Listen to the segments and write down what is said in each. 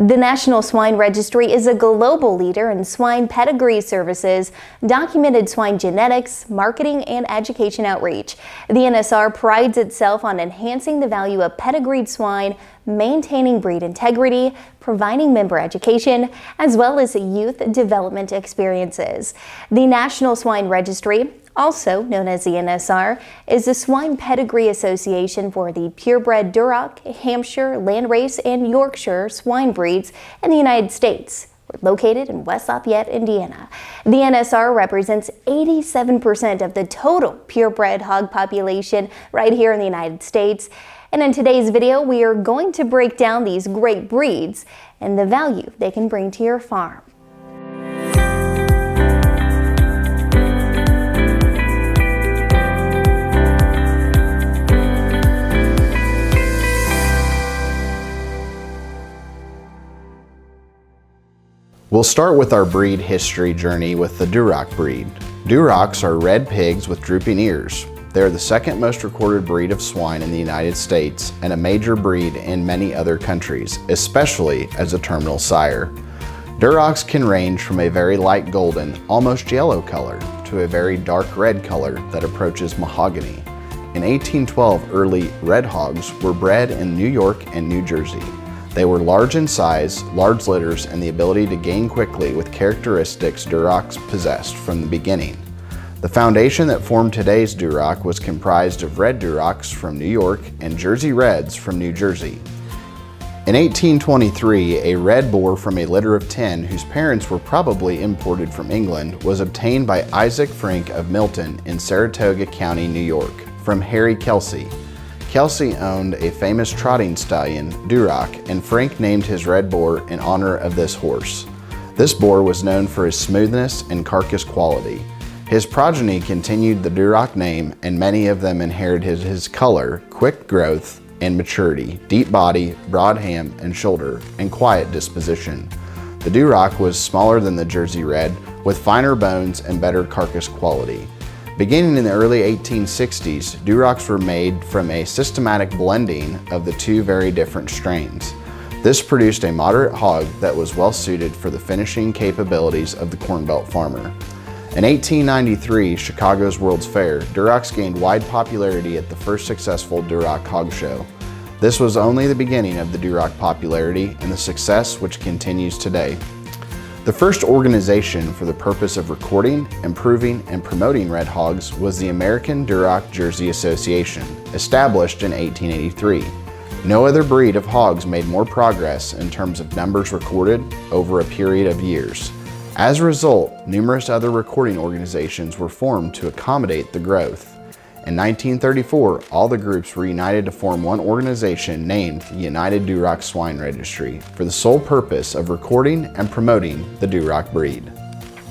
The National Swine Registry is a global leader in swine pedigree services, documented swine genetics, marketing, and education outreach. The NSR prides itself on enhancing the value of pedigreed swine, maintaining breed integrity, providing member education, as well as youth development experiences. The National Swine Registry, also known as the NSR, is the Swine Pedigree Association for the purebred Duroc, Hampshire, Landrace, and Yorkshire swine breeds in the United States. We're located in West Lafayette, Indiana. The NSR represents 87% of the total purebred hog population right here in the United States. And in today's video, we are going to break down these great breeds and the value they can bring to your farm. We'll start with our breed history journey with the Duroc breed. Durocs are red pigs with drooping ears. They are the second most recorded breed of swine in the United States and a major breed in many other countries, especially as a terminal sire. Durocs can range from a very light golden, almost yellow color to a very dark red color that approaches mahogany. In 1812, early red hogs were bred in New York and New Jersey. They were large in size, large litters, and the ability to gain quickly with characteristics Durocs possessed from the beginning. The foundation that formed today's Duroc was comprised of red Durocs from New York and Jersey Reds from New Jersey. In 1823, a red boar from a litter of 10, whose parents were probably imported from England, was obtained by Isaac Frank of Milton in Saratoga County, New York, from Harry Kelsey. Kelsey owned a famous trotting stallion, Duroc, and Frank named his red boar in honor of this horse. This boar was known for his smoothness and carcass quality. His progeny continued the Duroc name, and many of them inherited his color, quick growth and maturity, deep body, broad ham and shoulder, and quiet disposition. The Duroc was smaller than the Jersey Red, with finer bones and better carcass quality. Beginning in the early 1860s, Durocs were made from a systematic blending of the two very different strains. This produced a moderate hog that was well suited for the finishing capabilities of the Corn Belt farmer. In 1893, Chicago's World's Fair, Durocs gained wide popularity at the first successful Duroc Hog Show. This was only the beginning of the Duroc popularity and the success which continues today. The first organization for the purpose of recording, improving, and promoting red hogs was the American Duroc Jersey Association, established in 1883. No other breed of hogs made more progress in terms of numbers recorded over a period of years. As a result, numerous other recording organizations were formed to accommodate the growth. In 1934, all the groups were united to form one organization named the United Duroc Swine Registry for the sole purpose of recording and promoting the Duroc breed.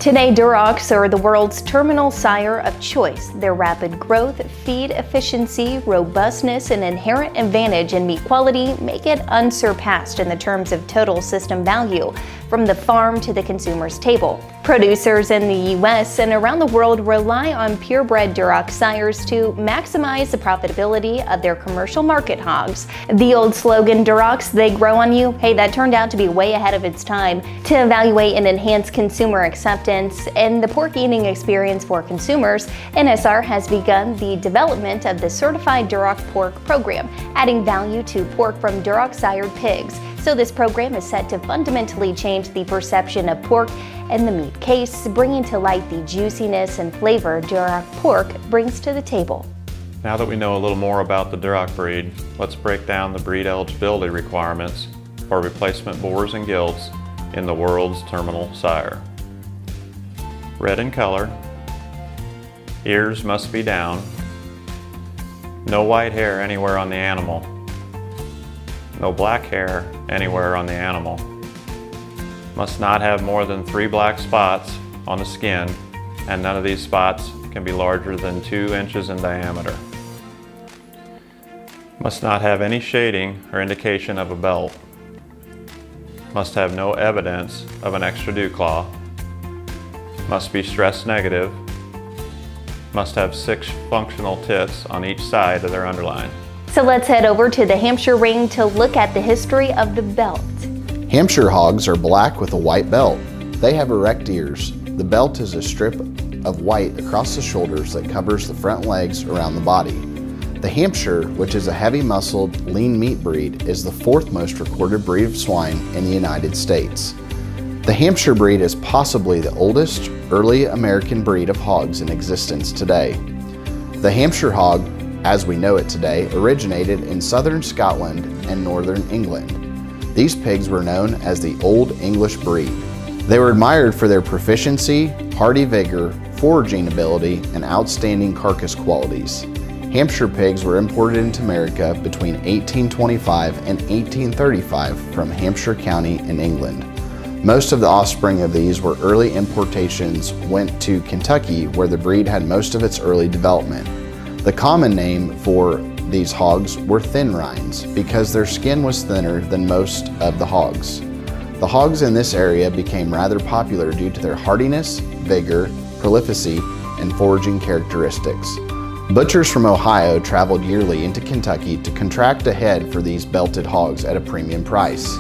Today, Durocs are the world's terminal sire of choice. Their rapid growth, feed efficiency, robustness, and inherent advantage in meat quality make it unsurpassed in the terms of total system value, from the farm to the consumer's table. Producers in the U.S. and around the world rely on purebred Duroc sires to maximize the profitability of their commercial market hogs. The old slogan, Durocs, they grow on you, hey, that turned out to be way ahead of its time. To evaluate and enhance consumer acceptance and the pork eating experience for consumers, NSR has begun the development of the Certified Duroc Pork program, adding value to pork from Duroc sired pigs. So this program is set to fundamentally change the perception of pork in the meat case, bringing to light the juiciness and flavor Duroc pork brings to the table. Now that we know a little more about the Duroc breed, let's break down the breed eligibility requirements for replacement boars and gilts in the world's terminal sire. Red in color, ears must be down, no white hair anywhere on the animal, no black hair anywhere on the animal, must not have more than 3 black spots on the skin, and none of these spots can be larger than 2 inches in diameter. Must not have any shading or indication of a belt. Must have no evidence of an extra dew claw. Must be stress negative. Must have 6 functional tits on each side of their underline. So let's head over to the Hampshire ring to look at the history of the belt. Hampshire hogs are black with a white belt. They have erect ears. The belt is a strip of white across the shoulders that covers the front legs around the body. The Hampshire, which is a heavy-muscled, lean meat breed, is the fourth most recorded breed of swine in the United States. The Hampshire breed is possibly the oldest early American breed of hogs in existence today. The Hampshire hog, as we know it today, originated in southern Scotland and northern England. These pigs were known as the Old English breed. They were admired for their proficiency, hardy vigor, foraging ability, and outstanding carcass qualities. Hampshire pigs were imported into America between 1825 and 1835 from Hampshire County in England. Most of the offspring of these were early importations went to Kentucky, where the breed had most of its early development. The common name for these hogs were thin rinds because their skin was thinner than most of the hogs. The hogs in this area became rather popular due to their hardiness, vigor, prolificacy, and foraging characteristics. Butchers from Ohio traveled yearly into Kentucky to contract a head for these belted hogs at a premium price.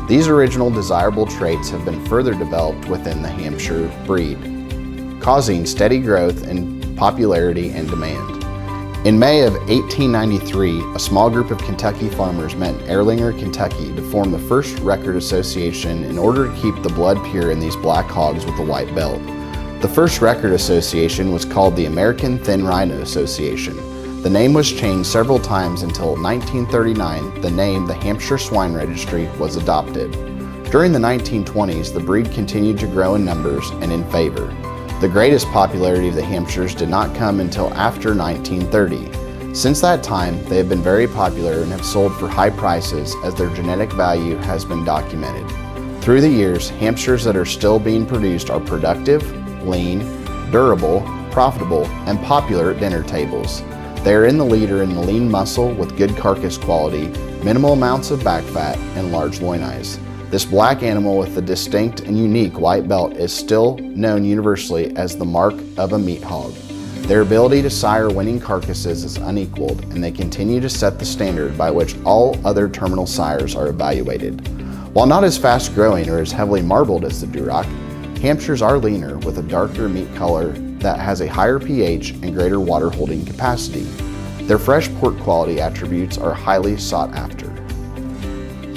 These original desirable traits have been further developed within the Hampshire breed, causing steady growth in popularity and demand. In May of 1893, a small group of Kentucky farmers met in Erlanger, Kentucky to form the first record association in order to keep the blood pure in these black hogs with a white belt. The first record association was called the American Thin Rhino Association. The name was changed several times until 1939, the name the Hampshire Swine Registry was adopted. During the 1920s, the breed continued to grow in numbers and in favor. The greatest popularity of the Hampshires did not come until after 1930. Since that time, they have been very popular and have sold for high prices as their genetic value has been documented. Through the years, Hampshires that are still being produced are productive, lean, durable, profitable, and popular at dinner tables. They are in the leader in the lean muscle with good carcass quality, minimal amounts of back fat, and large loin eyes. This black animal with the distinct and unique white belt is still known universally as the mark of a meat hog. Their ability to sire winning carcasses is unequaled, and they continue to set the standard by which all other terminal sires are evaluated. While not as fast growing or as heavily marbled as the Duroc, Hampshires are leaner with a darker meat color that has a higher pH and greater water holding capacity. Their fresh pork quality attributes are highly sought after.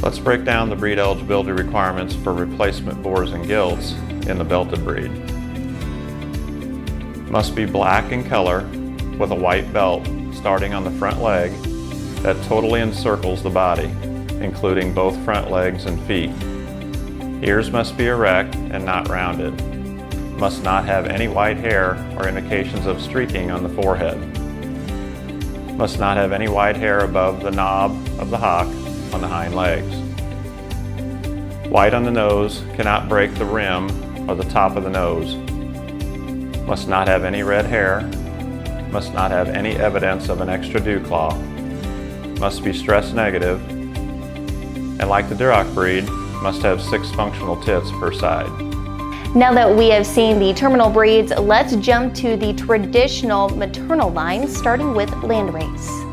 Let's break down the breed eligibility requirements for replacement bores and gilts in the belted breed. Must be black in color with a white belt starting on the front leg that totally encircles the body, including both front legs and feet. Ears must be erect and not rounded. Must not have any white hair or indications of streaking on the forehead. Must not have any white hair above the knob of the hock on the hind legs. White on the nose cannot break the rim or the top of the nose. Must not have any red hair. Must not have any evidence of an extra dew claw. Must be stress negative. And like the Duroc breed, must have 6 functional tits per side. Now that we have seen the terminal breeds, let's jump to the traditional maternal lines, starting with Landrace.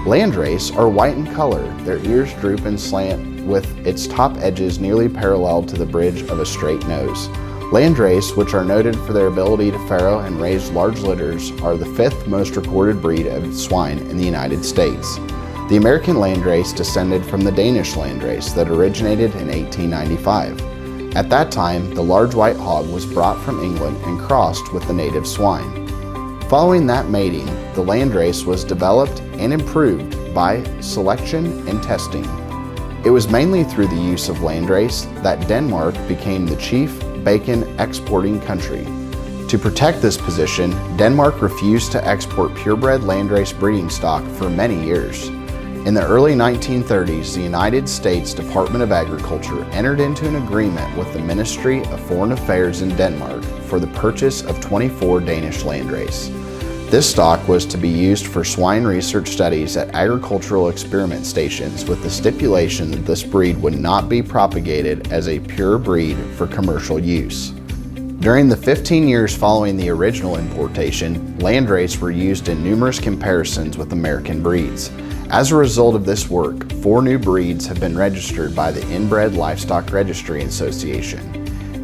Landrace are white in color. Their ears droop and slant with its top edges nearly parallel to the bridge of a straight nose. Landrace, which are noted for their ability to farrow and raise large litters, are the 5th most recorded breed of swine in the United States. The American Landrace descended from the Danish Landrace that originated in 1895. At that time, the large white hog was brought from England and crossed with the native swine. Following that mating, the Landrace was developed and improved by selection and testing. It was mainly through the use of Landrace that Denmark became the chief bacon exporting country. To protect this position, Denmark refused to export purebred Landrace breeding stock for many years. In the early 1930s, the United States Department of Agriculture entered into an agreement with the Ministry of Foreign Affairs in Denmark for the purchase of 24 Danish Landrace. This stock was to be used for swine research studies at agricultural experiment stations with the stipulation that this breed would not be propagated as a pure breed for commercial use. During the 15 years following the original importation, Landrace were used in numerous comparisons with American breeds. As a result of this work, 4 new breeds have been registered by the Inbred Livestock Registry Association.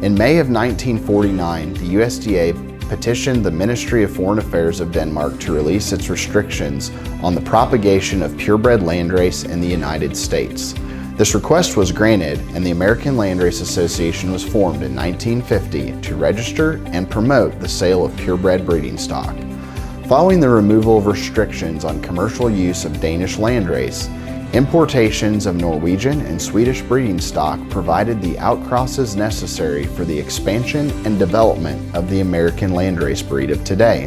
In May of 1949, the USDA petitioned the Ministry of Foreign Affairs of Denmark to release its restrictions on the propagation of purebred landrace in the United States. This request was granted, and the American Landrace Association was formed in 1950 to register and promote the sale of purebred breeding stock. Following the removal of restrictions on commercial use of Danish landrace, importations of Norwegian and Swedish breeding stock provided the outcrosses necessary for the expansion and development of the American landrace breed of today.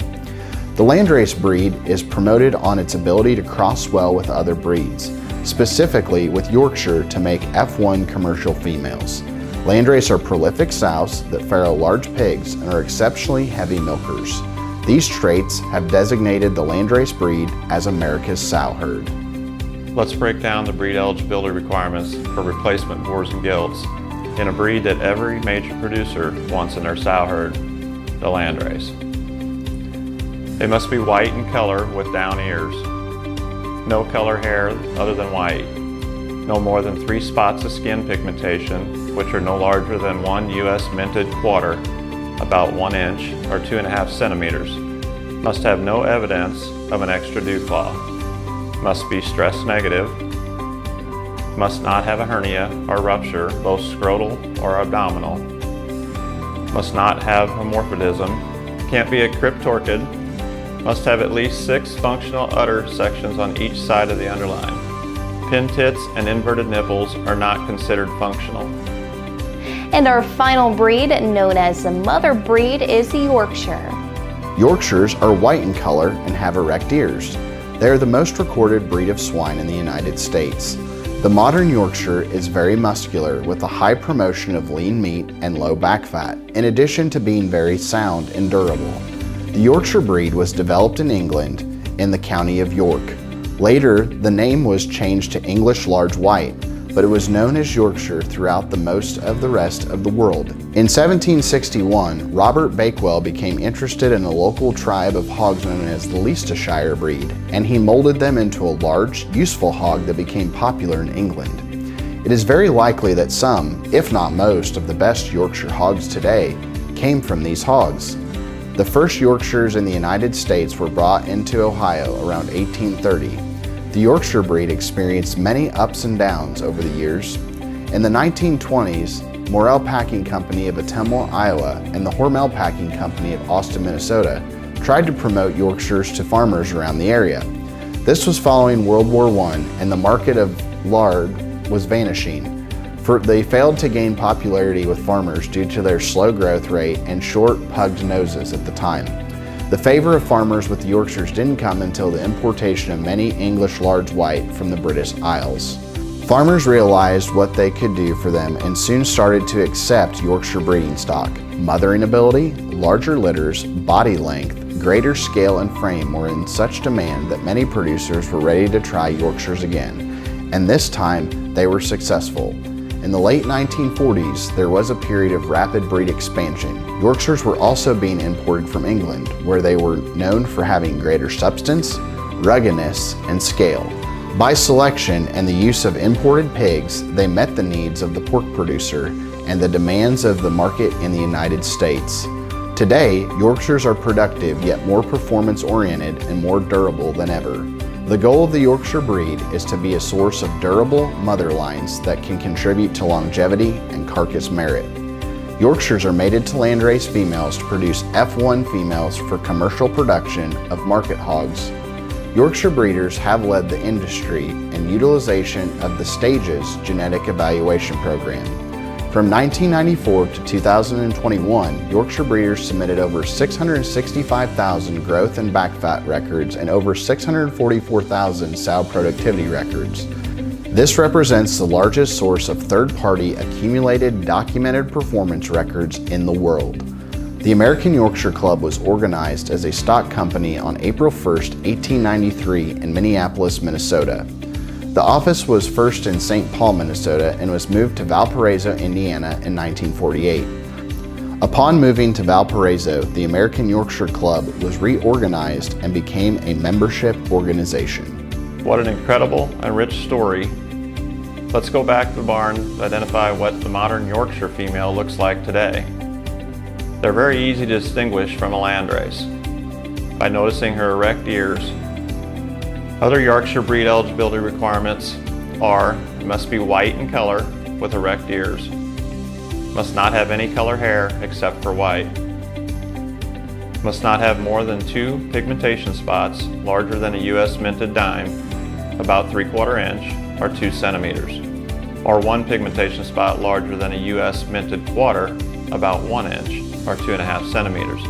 The landrace breed is promoted on its ability to cross well with other breeds, specifically with Yorkshire to make F1 commercial females. Landrace are prolific sows that farrow large pigs and are exceptionally heavy milkers. These traits have designated the landrace breed as America's sow herd. Let's break down the breed eligibility requirements for replacement boars and gilts in a breed that every major producer wants in their sow herd, the landrace. They must be white in color with down ears, no color hair other than white, no more than 3 spots of skin pigmentation, which are no larger than 1 U.S. minted quarter, about 1 inch or 2.5 centimeters. Must have no evidence of an extra dew claw. Must be stress negative. Must not have a hernia or rupture, both scrotal or abdominal. Must not have hermaphrodism. Can't be a cryptorchid. Must have at least 6 functional udder sections on each side of the underline. Pin tits and inverted nipples are not considered functional. And our final breed, known as the mother breed, is the Yorkshire. Yorkshires are white in color and have erect ears. They are the most recorded breed of swine in the United States. The modern Yorkshire is very muscular with a high promotion of lean meat and low back fat, in addition to being very sound and durable. The Yorkshire breed was developed in England in the county of York. Later, the name was changed to English Large White, but it was known as Yorkshire throughout the most of the rest of the world. In 1761, Robert Bakewell became interested in a local tribe of hogs known as the Leicestershire breed, and he molded them into a large, useful hog that became popular in England. It is very likely that some, if not most, of the best Yorkshire hogs today came from these hogs. The first Yorkshires in the United States were brought into Ohio around 1830. The Yorkshire breed experienced many ups and downs over the years. In the 1920s, Morrell Packing Company of Ottumwa, Iowa, and the Hormel Packing Company of Austin, Minnesota, tried to promote Yorkshires to farmers around the area. This was following World War I, and the market of lard was vanishing. They failed to gain popularity with farmers due to their slow growth rate and short, pugged noses at the time. The favor of farmers with the Yorkshires didn't come until the importation of many English Large White from the British Isles. Farmers realized what they could do for them and soon started to accept Yorkshire breeding stock. Mothering ability, larger litters, body length, greater scale and frame were in such demand that many producers were ready to try Yorkshires again, and this time they were successful. In the late 1940s, there was a period of rapid breed expansion. Yorkshires were also being imported from England, where they were known for having greater substance, ruggedness, and scale. By selection and the use of imported pigs, they met the needs of the pork producer and the demands of the market in the United States. Today, Yorkshires are productive yet more performance-oriented and more durable than ever. The goal of the Yorkshire breed is to be a source of durable mother lines that can contribute to longevity and carcass merit. Yorkshires are mated to landrace females to produce F1 females for commercial production of market hogs. Yorkshire breeders have led the industry in utilization of the Stages genetic evaluation program. From 1994 to 2021, Yorkshire breeders submitted over 665,000 growth and back fat records and over 644,000 sow productivity records. This represents the largest source of third-party accumulated documented performance records in the world. The American Yorkshire Club was organized as a stock company on April 1, 1893 in Minneapolis, Minnesota. The office was first in St. Paul, Minnesota, and was moved to Valparaiso, Indiana in 1948. Upon moving to Valparaiso, the American Yorkshire Club was reorganized and became a membership organization. What an incredible and rich story. Let's go back to the barn to identify what the modern Yorkshire female looks like today. They're very easy to distinguish from a Landrace by noticing her erect ears. Other Yorkshire breed eligibility requirements are: it must be white in color with erect ears, must not have any color hair except for white, must not have more than 2 pigmentation spots larger than a U.S. minted dime, about 3/4 inch or 2 centimeters, or 1 pigmentation spot larger than a U.S. minted quarter, about 1 inch or 2.5 centimeters.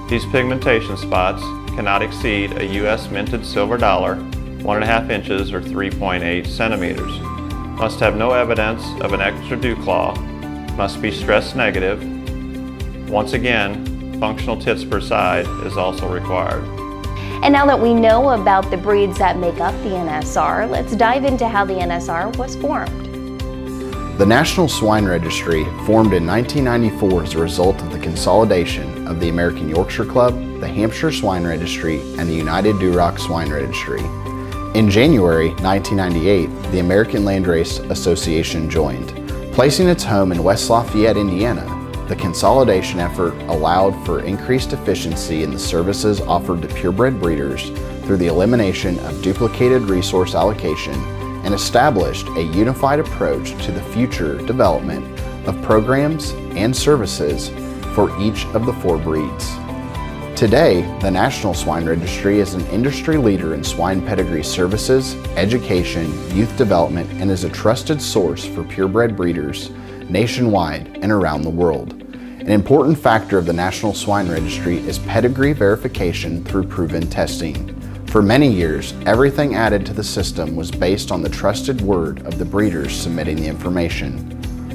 These pigmentation spots cannot exceed a U.S. minted silver dollar, 1.5 inches or 3.8 centimeters. Must have no evidence of an extra dew claw, must be stress negative. Once again, functional tits per side is also required. And now that we know about the breeds that make up the NSR, let's dive into how the NSR was formed. The National Swine Registry, formed in 1994 as a result of the consolidation of the American Yorkshire Club, the Hampshire Swine Registry, and the United Duroc Swine Registry. In January 1998, the American Landrace Association joined. Placing its home in West Lafayette, Indiana, the consolidation effort allowed for increased efficiency in the services offered to purebred breeders through the elimination of duplicated resource allocation and established a unified approach to the future development of programs and services for each of the 4 breeds. Today, the National Swine Registry is an industry leader in swine pedigree services, education, youth development, and is a trusted source for purebred breeders nationwide and around the world. An important factor of the National Swine Registry is pedigree verification through proven testing. For many years, everything added to the system was based on the trusted word of the breeders submitting the information.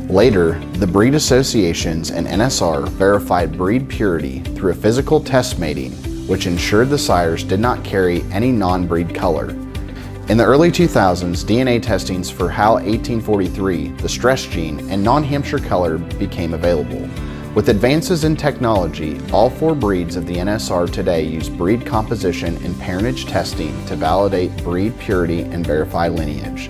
Later, the breed associations and NSR verified breed purity through a physical test mating, which ensured the sires did not carry any non-breed color. In the early 2000s, DNA testings for HAL 1843, the stress gene, and non-Hampshire color became available. With advances in technology, all 4 breeds of the NSR today use breed composition and parentage testing to validate breed purity and verify lineage.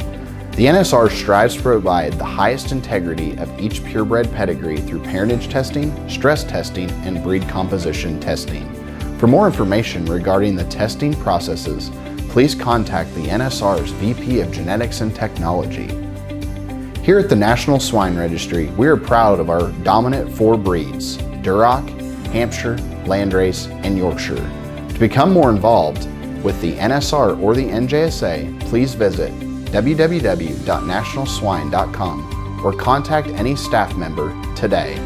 The NSR strives to provide the highest integrity of each purebred pedigree through parentage testing, stress testing, and breed composition testing. For more information regarding the testing processes, please contact the NSR's VP of Genetics and Technology. Here at the National Swine Registry, we are proud of our dominant 4 breeds: Duroc, Hampshire, Landrace, and Yorkshire. To become more involved with the NSR or the NJSA, please visit www.nationalswine.com or contact any staff member today.